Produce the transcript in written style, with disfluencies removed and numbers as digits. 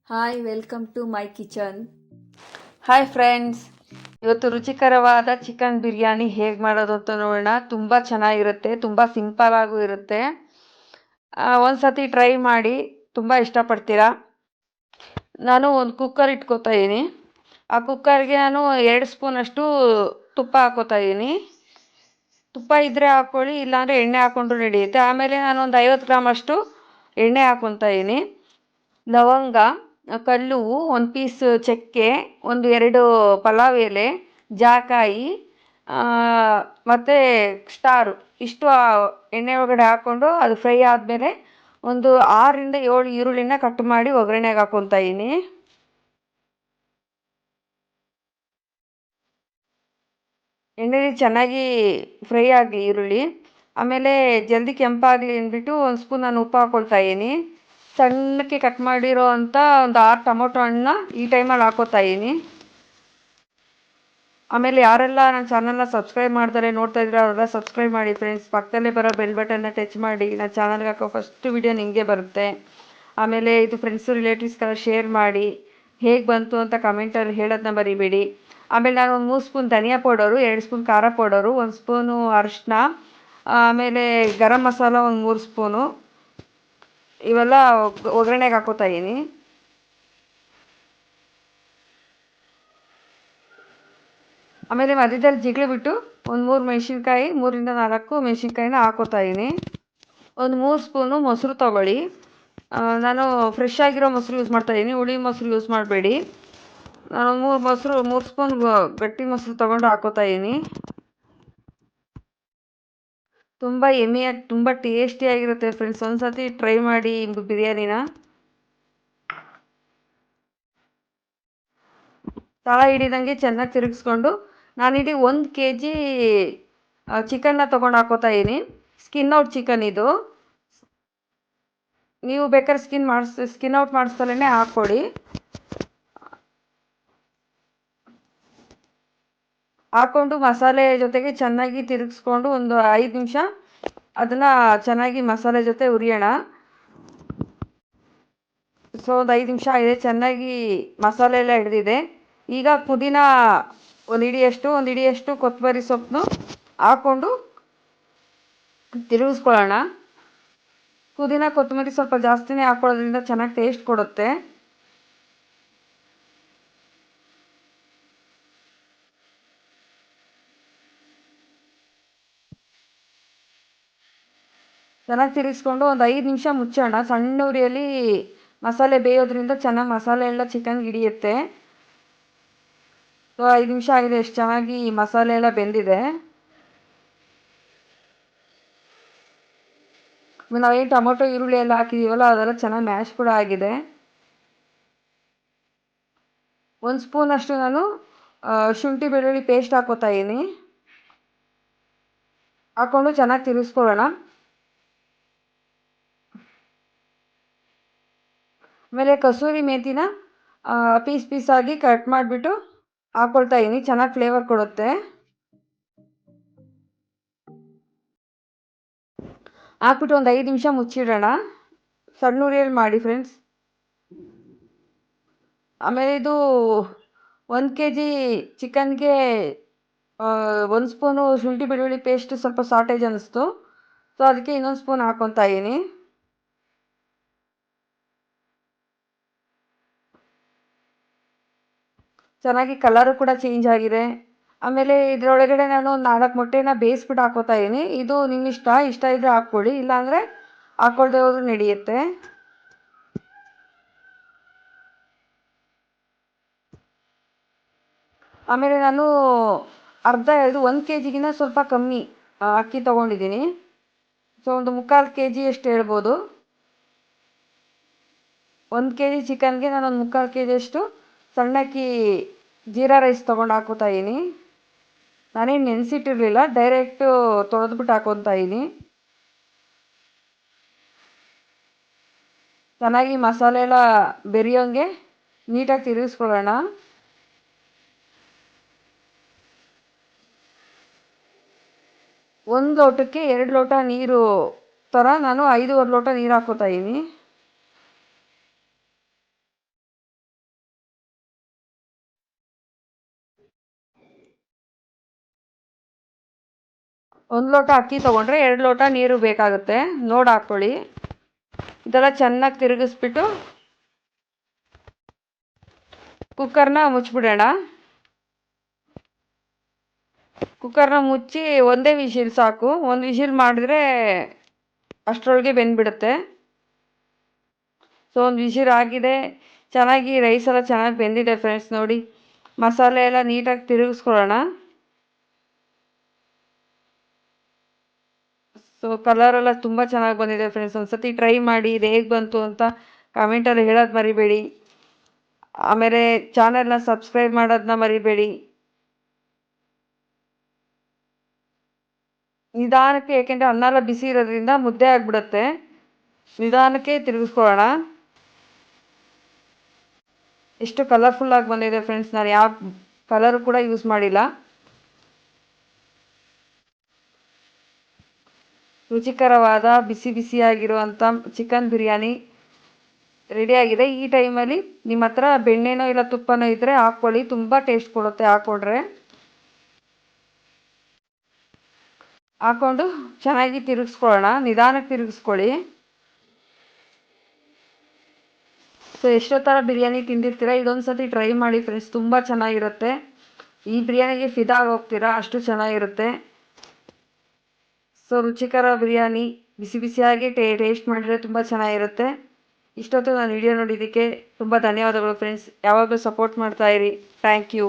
Hi welcome to my kitchen. Hi friends, ಇವತ್ತು ರುಚಿಕರವಾದ chicken biryani ಹೇಗೆ ಮಾಡೋದು ಅಂತ ನೋಡೋಣ. ತುಂಬ ಚೆನ್ನಾಗಿರುತ್ತೆ, ತುಂಬ ಸಿಂಪಲ್ ಆಗೂ ಇರುತ್ತೆ. ಒಂದು ಸತಿ ಟ್ರೈ ಮಾಡಿ, ತುಂಬ ಇಷ್ಟಪಡ್ತೀರಾ. ನಾನು ಒಂದು ಕುಕ್ಕರ್ ಇಟ್ಕೋತಾ ಇದ್ದೀನಿ. ಆ ಕುಕ್ಕರ್ಗೆ ನಾನು 2 ಸ್ಪೂನಷ್ಟು ತುಪ್ಪ ಹಾಕೋತಾ ಇದ್ದೀನಿ. ತುಪ್ಪ ಇದ್ದರೆ ಹಾಕ್ಕೊಳ್ಳಿ, ಇಲ್ಲಾಂದರೆ ಎಣ್ಣೆ ಹಾಕ್ಕೊಂಡ್ರು ನಡೆಯುತ್ತೆ. ಆಮೇಲೆ ನಾನು ಒಂದು 50 ಗ್ರಾಮ್ ಅಷ್ಟು ಎಣ್ಣೆ ಹಾಕ್ಕೊತಾ ಇದ್ದೀನಿ. ಲವಂಗ, ಕಲ್ಲುವು, ಒಂದು ಪೀಸ್ ಚಕ್ಕೆ, ಒಂದು 2 ಪಲಾವ್ ಎಲೆ, ಜಾಕಾಯಿ ಮತ್ತು ಸ್ಟಾರು ಇಷ್ಟು ಎಣ್ಣೆ ಒಳಗಡೆ ಹಾಕ್ಕೊಂಡು ಅದು ಫ್ರೈ ಆದಮೇಲೆ ಒಂದು 6ರಿಂದ 7 ಈರುಳ್ಳಿನ ಕಟ್ ಮಾಡಿ ಒಗ್ಗರಣೆಗೆ ಹಾಕ್ಕೊತಾ ಇದ್ದೀನಿ. ಎಣ್ಣೆಲಿ ಚೆನ್ನಾಗಿ ಫ್ರೈ ಆಗಲಿ ಈರುಳ್ಳಿ. ಆಮೇಲೆ ಜಲ್ದಿ ಕೆಂಪಾಗಲಿ ಅಂದ್ಬಿಟ್ಟು ಒಂದು ಸ್ಪೂನ್ ನಾನು ಉಪ್ಪು ಹಾಕ್ಕೊಳ್ತಾ ಇದ್ದೀನಿ. ಸಣ್ಣಕ್ಕೆ ಕಟ್ ಮಾಡಿರೋ ಅಂಥ ಒಂದು 6 ಟೊಮೊಟೊ ಹಣ್ಣನ್ನ ಈ ಟೈಮಲ್ಲಿ ಹಾಕ್ಕೋತಾ ಇದ್ದೀನಿ. ಆಮೇಲೆ ಯಾರೆಲ್ಲ ನನ್ನ ಚಾನಲ್ನ ಸಬ್ಸ್ಕ್ರೈಬ್ ಮಾಡ್ತಾರೆ ನೋಡ್ತಾ ಇದ್ರೆ ಅವರೆಲ್ಲ ಸಬ್ಸ್ಕ್ರೈಬ್ ಮಾಡಿ ಫ್ರೆಂಡ್ಸ್. ಪಕ್ಕದಲ್ಲೇ ಬರೋ ಬೆಲ್ ಬಟನ್ನ ಟಚ್ ಮಾಡಿ, ನನ್ನ ಚಾನಲ್ಗೆ ಹಾಕೋ ಫಸ್ಟ್ ವಿಡಿಯೋ ನಿಮಗೆ ಬರುತ್ತೆ. ಆಮೇಲೆ ಇದು ಫ್ರೆಂಡ್ಸು ರಿಲೇಟಿವ್ಸ್ಗೆಲ್ಲ ಶೇರ್ ಮಾಡಿ, ಹೇಗೆ ಬಂತು ಅಂತ ಕಮೆಂಟಲ್ಲಿ ಹೇಳೋದನ್ನ ಮರಿಬೇಡಿ. ಆಮೇಲೆ ನಾನು ಒಂದು 3 ಸ್ಪೂನ್ ಧನಿಯಾ ಪೌಡರು, 2 ಸ್ಪೂನ್ ಖಾರ ಪೌಡರು, 1 ಸ್ಪೂನು ಅರಿಶಿನ, ಆಮೇಲೆ ಗರಂ ಮಸಾಲ ಒಂದು 3 ಸ್ಪೂನು, ಇವೆಲ್ಲ ಒಗ್ಗರಣೆಗೆ ಹಾಕ್ಕೋತಾ ಇದ್ದೀನಿ. ಆಮೇಲೆ ಮಧ್ಯದಲ್ಲಿ ಜಿಗಿಳು ಬಿಟ್ಟು ಒಂದು 3 ಮೆಣಸಿನ್ಕಾಯಿ, 3ರಿಂದ 4 ಮೆಣಸಿನ್ಕಾಯಿನ ಹಾಕ್ಕೋತಾ ಇದ್ದೀನಿ. ಒಂದು 3 ಸ್ಪೂನು ಮೊಸರು ತೊಗೊಳ್ಳಿ. ನಾನು ಫ್ರೆಶ್ ಆಗಿರೋ ಮೊಸರು ಯೂಸ್ ಮಾಡ್ತಾಯಿದ್ದೀನಿ, ಹುಳಿ ಮೊಸರು ಯೂಸ್ ಮಾಡಬೇಡಿ. ನಾನು 3 ಸ್ಪೂನ್ ಗಟ್ಟಿ ಮೊಸರು ತೊಗೊಂಡು ಹಾಕ್ಕೋತಾ ಇದ್ದೀನಿ. ತುಂಬ ಎಮ್ಮಿಯಾಗಿ ತುಂಬ ಟೇಸ್ಟಿಯಾಗಿರುತ್ತೆ ಫ್ರೆಂಡ್ಸ್. ಒಂದು ಸತಿ ಟ್ರೈ ಮಾಡಿ ಬಿರಿಯಾನಿನ. ತಳ ಹಿಡಿದಂಗೆ ಚೆನ್ನಾಗಿ ತಿರುಗಿಸ್ಕೊಂಡು ನಾನಿಲ್ಲಿ 1 kg ಚಿಕನ್ನ ತೊಗೊಂಡು ಹಾಕ್ಕೋತಾ ಇದ್ದೀನಿ. ಸ್ಕಿನ್ ಔಟ್ ಚಿಕನ್ ಇದು. ನೀವು ಬೇಕಾದ್ರೆ ಸ್ಕಿನ್ ಔಟ್ ಮಾಡಿಸ್ದಲೇ ಹಾಕ್ಕೊಡಿ. ಹಾಕ್ಕೊಂಡು ಮಸಾಲೆ ಜೊತೆಗೆ ಚೆನ್ನಾಗಿ ತಿರುಗಿಸ್ಕೊಂಡು ಒಂದು 5 ನಿಮಿಷ ಅದನ್ನು ಚೆನ್ನಾಗಿ ಮಸಾಲೆ ಜೊತೆ ಹುರಿಯೋಣ. ಒಂದು 5 ನಿಮಿಷ ಆಗಿದೆ, ಚೆನ್ನಾಗಿ ಮಸಾಲೆ ಎಲ್ಲ ಹಿಡಿದಿದೆ. ಈಗ ಪುದೀನ ಒಂದು ಹಿಡಿಯಷ್ಟು ಕೊತ್ತಂಬರಿ ಸೊಪ್ಪನ್ನು ಹಾಕ್ಕೊಂಡು ತಿರುಗಿಸ್ಕೊಳ್ಳೋಣ. ಪುದೀನ ಕೊತ್ತಂಬರಿ ಸ್ವಲ್ಪ ಜಾಸ್ತಿನೇ ಹಾಕ್ಕೊಳ್ಳೋದ್ರಿಂದ ಚೆನ್ನಾಗಿ ಟೇಸ್ಟ್ ಕೊಡುತ್ತೆ. ಚೆನ್ನಾಗಿ ತಿರುಗಿಸ್ಕೊಂಡು ಒಂದು 5 ನಿಮಿಷ ಮುಚ್ಚೋಣ. ಸಣ್ಣ ಉರಿಯಲ್ಲಿ ಮಸಾಲೆ ಬೇಯೋದ್ರಿಂದ ಚೆನ್ನಾಗಿ ಮಸಾಲೆ ಎಲ್ಲ ಚಿಕನ್ಗೆ ಹಿಡಿಯುತ್ತೆ. 5 ನಿಮಿಷ ಆಗಿದೆ, ಎಷ್ಟು ಚೆನ್ನಾಗಿ ಮಸಾಲೆ ಎಲ್ಲ ಬೆಂದಿದೆ. ನಾವೇನು ಟೊಮೊಟೊ ಈರುಳ್ಳಿ ಎಲ್ಲ ಹಾಕಿದ್ದೀವಲ್ಲ ಅದೆಲ್ಲ ಚೆನ್ನಾಗಿ ಮ್ಯಾಶ್ ಕೂಡ ಆಗಿದೆ. 1 ಸ್ಪೂನಷ್ಟು ನಾನು ಶುಂಠಿ ಬೆಳ್ಳುಳ್ಳಿ ಪೇಸ್ಟ್ ಹಾಕ್ಕೋತಾ ಇದ್ದೀನಿ. ಹಾಕ್ಕೊಂಡು ಚೆನ್ನಾಗಿ ತಿರುಗಿಸ್ಕೊಳ್ಳೋಣ. ಆಮೇಲೆ ಕಸೂರಿ ಮೇಥಿನ ಪೀಸಾಗಿ ಕಟ್ ಮಾಡಿಬಿಟ್ಟು ಹಾಕ್ಕೊಳ್ತಾ ಇದ್ದೀನಿ, ಚೆನ್ನಾಗಿ ಫ್ಲೇವರ್ ಕೊಡುತ್ತೆ. ಹಾಕ್ಬಿಟ್ಟು ಒಂದು 5 ನಿಮಿಷ ಮುಚ್ಚಿಡೋಣ. ಸಣ್ಣ ಉರಿಯಲ್ಲಿ ಮಾಡಿ ಫ್ರೆಂಡ್ಸ್. ಆಮೇಲೆ ಇದು 1 kg ಚಿಕನ್ಗೆ 1 ಸ್ಪೂನು ಶುಂಠಿ ಬೆಳ್ಳುಳ್ಳಿ ಪೇಸ್ಟ್ ಸ್ವಲ್ಪ ಸಾಟೇಜ್ ಅನ್ನಿಸ್ತು, ಸೊ ಅದಕ್ಕೆ ಇನ್ನೊಂದು ಸ್ಪೂನ್ ಹಾಕ್ಕೊತಾ ಇದ್ದೀನಿ. ಚೆನ್ನಾಗಿ ಕಲರು ಕೂಡ ಚೇಂಜ್ ಆಗಿದೆ. ಆಮೇಲೆ ಇದರೊಳಗಡೆ ನಾನು 4 ಮೊಟ್ಟೆನ ಬೇಯಿಸ್ಬಿಟ್ಟು ಹಾಕ್ಕೋತಾ ಇದ್ದೀನಿ. ಇದು ನಿಮ್ಮ ಇಷ್ಟ ಇದ್ದರೆ ಹಾಕ್ಕೊಳ್ಳಿ, ಇಲ್ಲಾಂದರೆ ಹಾಕ್ಕೊಳ್ದೇ ಹೋದ್ರೂ ನಡೆಯುತ್ತೆ. ಆಮೇಲೆ ನಾನು 1 kgಗಿಂತ ಸ್ವಲ್ಪ ಕಮ್ಮಿ ಅಕ್ಕಿ ತೊಗೊಂಡಿದ್ದೀನಿ. ಸೊ ಒಂದು 3/4 kg ಅಷ್ಟು ಹೇಳ್ಬೋದು. 1 kg ಚಿಕನ್ಗೆ ನಾನು ಒಂದು 3/4 kg ಅಷ್ಟು ಸಣ್ಣಕ್ಕಿ ಜೀರಾ ರೈಸ್ ತೊಗೊಂಡು ಹಾಕ್ಕೋತಾ ಇದ್ದೀನಿ. ನಾನೇನು ನೆನೆಸಿಟ್ಟಿರಲಿಲ್ಲ, ಡೈರೆಕ್ಟು ತೊಳೆದ್ಬಿಟ್ಟು ಹಾಕ್ಕೊತಾ ಇದ್ದೀನಿ. ಚೆನ್ನಾಗಿ ಮಸಾಲೆ ಎಲ್ಲ ಬೆರೆಯೋಂಗೆ ನೀಟಾಗಿ ತಿರುಗಿಸ್ಕೊಳ್ಳೋಣ. 1 ಲೋಟಕ್ಕೆ 2 ಲೋಟ ನೀರು ಥರ ನಾನು 5.25 ಲೋಟ ನೀರು ಹಾಕ್ಕೋತಾ ಇದ್ದೀನಿ. 1 ಲೋಟ ಅಕ್ಕಿ ತೊಗೊಂಡ್ರೆ 2 ಲೋಟ ನೀರು ಬೇಕಾಗುತ್ತೆ, ನೋಡಿ ಹಾಕ್ಕೊಳ್ಳಿ. ಇದೆಲ್ಲ ಚೆನ್ನಾಗಿ ತಿರುಗಿಸ್ಬಿಟ್ಟು ಕುಕ್ಕರ್ನ ಮುಚ್ಚಿಬಿಡೋಣ. ಕುಕ್ಕರ್ನ ಮುಚ್ಚಿ ಒಂದೇ ವಿಶಿಲ್ ಸಾಕು, ಒಂದು ವಿಶಿಲ್ ಮಾಡಿದ್ರೆ ಅಷ್ಟರೊಳಗೆ ಬೆಂದ್ಬಿಡುತ್ತೆ. ಸೊ ಒಂದು ವಿಶಿಲ್ ಆಗಿದೆ, ಚೆನ್ನಾಗಿ ರೈಸ್ ಎಲ್ಲ ಚೆನ್ನಾಗಿ ಬೆಂದಿದೆ ಫ್ರೆಂಡ್ಸ್. ನೋಡಿ ಮಸಾಲೆ ಎಲ್ಲ ನೀಟಾಗಿ ತಿರುಗಿಸ್ಕೊಳ್ಳೋಣ. ಸೊ ಕಲರೆಲ್ಲ ತುಂಬ ಚೆನ್ನಾಗಿ ಬಂದಿದೆ ಫ್ರೆಂಡ್ಸ್. ಒಂದು ಸತಿ ಟ್ರೈ ಮಾಡಿ, ಇದು ಹೇಗೆ ಬಂತು ಅಂತ ಕಮೆಂಟಲ್ಲಿ ಹೇಳೋದು ಮರಿಬೇಡಿ. ಆಮೇಲೆ ಚಾನಲ್ನ ಸಬ್ಸ್ಕ್ರೈಬ್ ಮಾಡೋದನ್ನ ಮರಿಬೇಡಿ. ನಿಧಾನಕ್ಕೆ, ಏಕೆಂದರೆ ಅನ್ನ ಎಲ್ಲ ಬಿಸಿ ಇರೋದ್ರಿಂದ ಮುದ್ದೆ ಆಗಿಬಿಡುತ್ತೆ. ನಿಧಾನಕ್ಕೆ ತಿರುಗಿಸ್ಕೊಳ್ಳೋಣ. ಎಷ್ಟು ಕಲರ್ಫುಲ್ಲಾಗಿ ಬಂದಿದೆ ಫ್ರೆಂಡ್ಸ್. ನಾನು ಯಾವ ಕಲರು ಕೂಡ ಯೂಸ್ ಮಾಡಿಲ್ಲ. ರುಚಿಕರವಾದ ಬಿಸಿ ಬಿಸಿಯಾಗಿರುವಂಥ ಚಿಕನ್ ಬಿರಿಯಾನಿ ರೆಡಿಯಾಗಿದೆ. ಈ ಟೈಮಲ್ಲಿ ನಿಮ್ಮ ಹತ್ರ ಬೆಣ್ಣೆನೋ ಇಲ್ಲ ತುಪ್ಪನೋ ಇದ್ದರೆ ಹಾಕ್ಕೊಳ್ಳಿ, ತುಂಬ ಟೇಸ್ಟ್ ಕೊಡುತ್ತೆ ಹಾಕ್ಕೊಂಡ್ರೆ. ಹಾಕ್ಕೊಂಡು ಚೆನ್ನಾಗಿ ತಿರುಗಿಸ್ಕೊಳ್ಳೋಣ, ನಿಧಾನಕ್ಕೆ ತಿರುಗಿಸ್ಕೊಳ್ಳಿ. ಸೊ ಎಷ್ಟೋ ಥರ ಬಿರಿಯಾನಿ ತಿಂದಿರ್ತೀರ, ಇದೊಂದು ಸತಿ ಟ್ರೈ ಮಾಡಿ ಫ್ರೆಂಡ್ಸ್, ತುಂಬ ಚೆನ್ನಾಗಿರುತ್ತೆ. ಈ ಬಿರಿಯಾನಿಗೆ ಫಿದಾ ಹೋಗ್ತೀರಾ, ಅಷ್ಟು ಚೆನ್ನಾಗಿರುತ್ತೆ. ಸೊ ರುಚಿಕರ ಬಿರಿಯಾನಿ ಬಿಸಿ ಬಿಸಿಯಾಗಿ ಟೇಸ್ಟ್ ಮಾಡಿದರೆ ತುಂಬ ಚೆನ್ನಾಗಿರುತ್ತೆ. ಇಷ್ಟೊತ್ತು ನಾನು ವಿಡಿಯೋ ನೋಡಿದ್ದಕ್ಕೆ ತುಂಬ ಧನ್ಯವಾದಗಳು ಫ್ರೆಂಡ್ಸ್. ಯಾವಾಗಲೂ ಸಪೋರ್ಟ್ ಮಾಡ್ತಾಯಿರಿ. Thank you.